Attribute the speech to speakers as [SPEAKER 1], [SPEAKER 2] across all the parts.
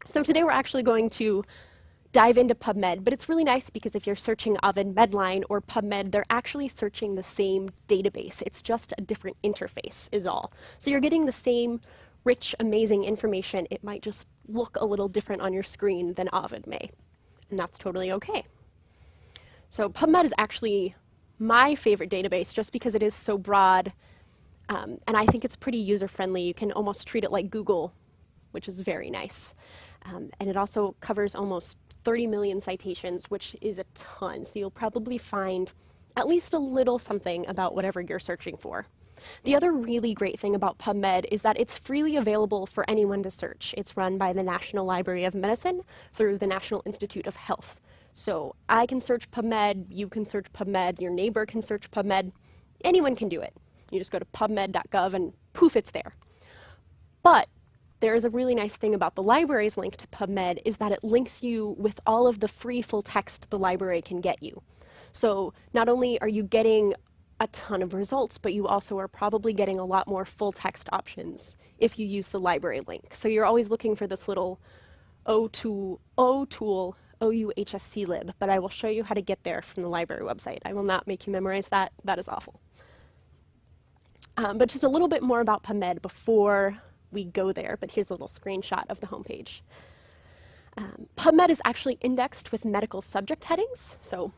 [SPEAKER 1] So today we're actually going to dive into PubMed, but it's really nice because if you're searching Ovid Medline or PubMed, they're actually searching the same database. It's just a different interface is all. So you're getting the same rich, amazing information. It might just look a little different on your screen than Ovid may, and that's totally okay. So PubMed is actually my favorite database just because it is so broad, and I think it's pretty user-friendly. You can almost treat it like Google, which is very nice. And it also covers almost 30 million citations, which is a ton. So you'll probably find at least a little something about whatever you're searching for. The other really great thing about PubMed is that it's freely available for anyone to search. It's run by the National Library of Medicine through the National Institute of Health. So I can search PubMed, you can search PubMed, your neighbor can search PubMed, anyone can do it. You just go to pubmed.gov and poof, it's there. But there is a really nice thing about the library's link to PubMed is that it links you with all of the free full text the library can get you. So not only are you getting a ton of results, but you also are probably getting a lot more full text options if you use the library link. So you're always looking for this little O-Tool, OU-Tulsa lib, but I will show you how to get there from the library website. I will not make you memorize that. That is awful. But just a little bit more about PubMed before we go there, but here's a little screenshot of the homepage. PubMed is actually indexed with medical subject headings. So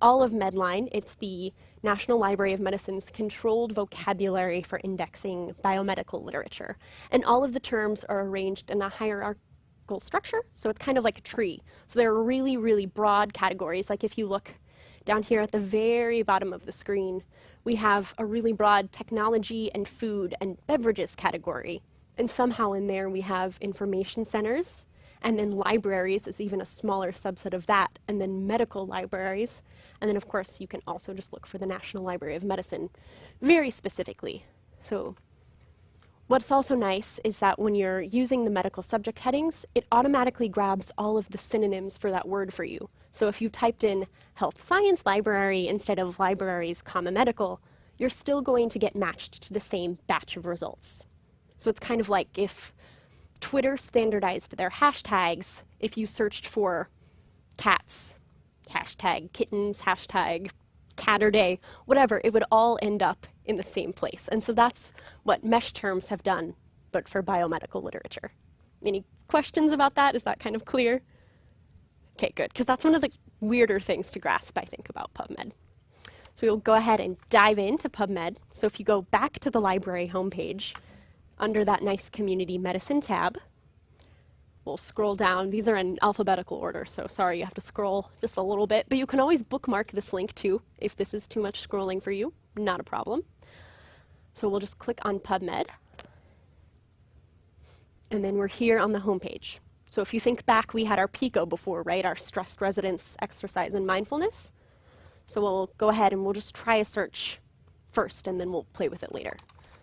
[SPEAKER 1] all of Medline, it's the National Library of Medicine's controlled vocabulary for indexing biomedical literature. And all of the terms are arranged in a hierarchical structure, so it's kind of like a tree. So there are really, really broad categories. Like if you look down here at the very bottom of the screen, we have a really broad technology and food and beverages category. And somehow in there we have information centers, and then libraries is even a smaller subset of that, and then medical libraries. And then of course you can also just look for the National Library of Medicine very specifically. So what's also nice is that when you're using the medical subject headings, it automatically grabs all of the synonyms for that word for you. So if you typed in health science library instead of libraries, comma medical, you're still going to get matched to the same batch of results. So it's kind of like if Twitter standardized their hashtags, if you searched for cats, hashtag kittens, hashtag Catterday, whatever, it would all end up in the same place. And so that's what mesh terms have done, but for biomedical literature. Any questions about that? Is that kind of clear? Okay, good, because that's one of the weirder things to grasp, I think, about PubMed. So we'll go ahead and dive into PubMed. So if you go back to the library homepage, under that nice community medicine tab, we'll scroll down. These are in alphabetical order, so sorry you have to scroll just a little bit, but you can always bookmark this link too if this is too much scrolling for you, not a problem. So we'll just click on PubMed, and then we're here on the homepage. So if you think back, we had our PICO before, right? Our stress, residence, exercise, and mindfulness. So we'll go ahead and we'll just try a search first, and then we'll play with it later.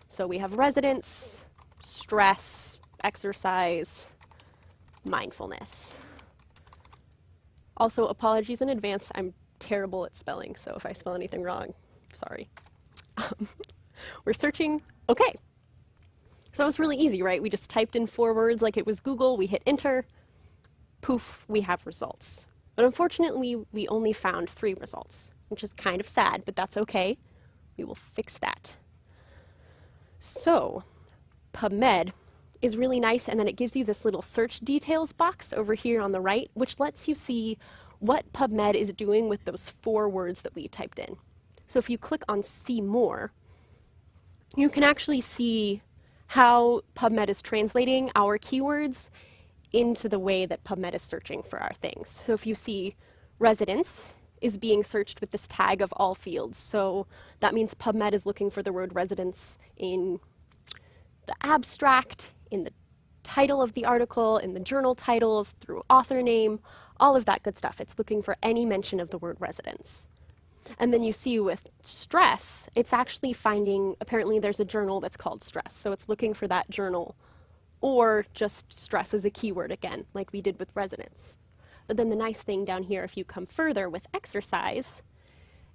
[SPEAKER 1] So we have residence, stress, exercise, mindfulness. Also, apologies in advance, I'm terrible at spelling, so if I spell anything wrong, sorry. We're searching, okay. So it was really easy, right? We just typed in 4 words like it was Google, we hit enter, poof, we have results. But unfortunately, we only found 3 results, which is kind of sad, but that's okay. We will fix that. So PubMed is really nice, and then it gives you this little search details box over here on the right, which lets you see what PubMed is doing with those 4 words that we typed in. So if you click on See More, you can actually see how PubMed is translating our keywords into the way that PubMed is searching for our things. So if you see residence is being searched with this tag of all fields. So that means PubMed is looking for the word residence in the abstract, in the title of the article, in the journal titles, through author name, all of that good stuff. It's looking for any mention of the word residence. And then you see with stress, it's actually finding, apparently there's a journal that's called stress. So it's looking for that journal, or just stress as a keyword again, like we did with residence. But then the nice thing down here, if you come further with exercise,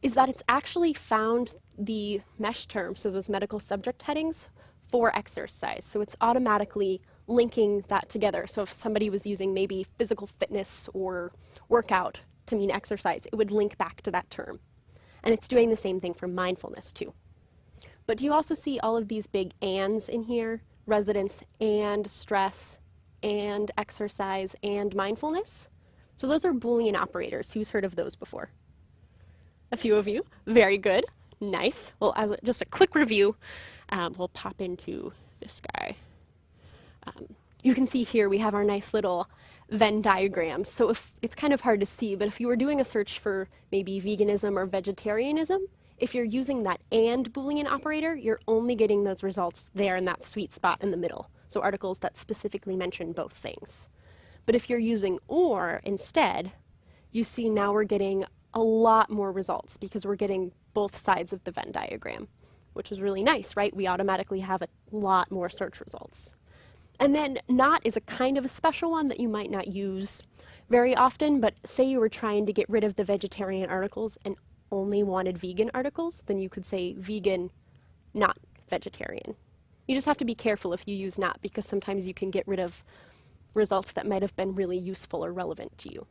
[SPEAKER 1] is that it's actually found the mesh terms, so those medical subject headings, for exercise. So it's automatically linking that together. So if somebody was using maybe physical fitness or workout to mean exercise, it would link back to that term. And it's doing the same thing for mindfulness too. But do you also see all of these big ands in here? Residence and stress and exercise and mindfulness? So those are Boolean operators. Who's heard of those before? A few of you. Very good. Nice. Well, as just a quick review, we'll pop into this guy. You can see here we have our nice little Venn diagram. So if it's kind of hard to see, but if you were doing a search for maybe veganism or vegetarianism, if you're using that and Boolean operator, you're only getting those results there in that sweet spot in the middle. So articles that specifically mention both things. But if you're using or instead, you see now we're getting a lot more results because we're getting both sides of the Venn diagram, which is really nice, right? We automatically have a lot more search results. And then not is a kind of a special one that you might not use very often, but say you were trying to get rid of the vegetarian articles and only wanted vegan articles, then you could say vegan, not vegetarian. You just have to be careful if you use not, because sometimes you can get rid of results that might have been really useful or relevant to you.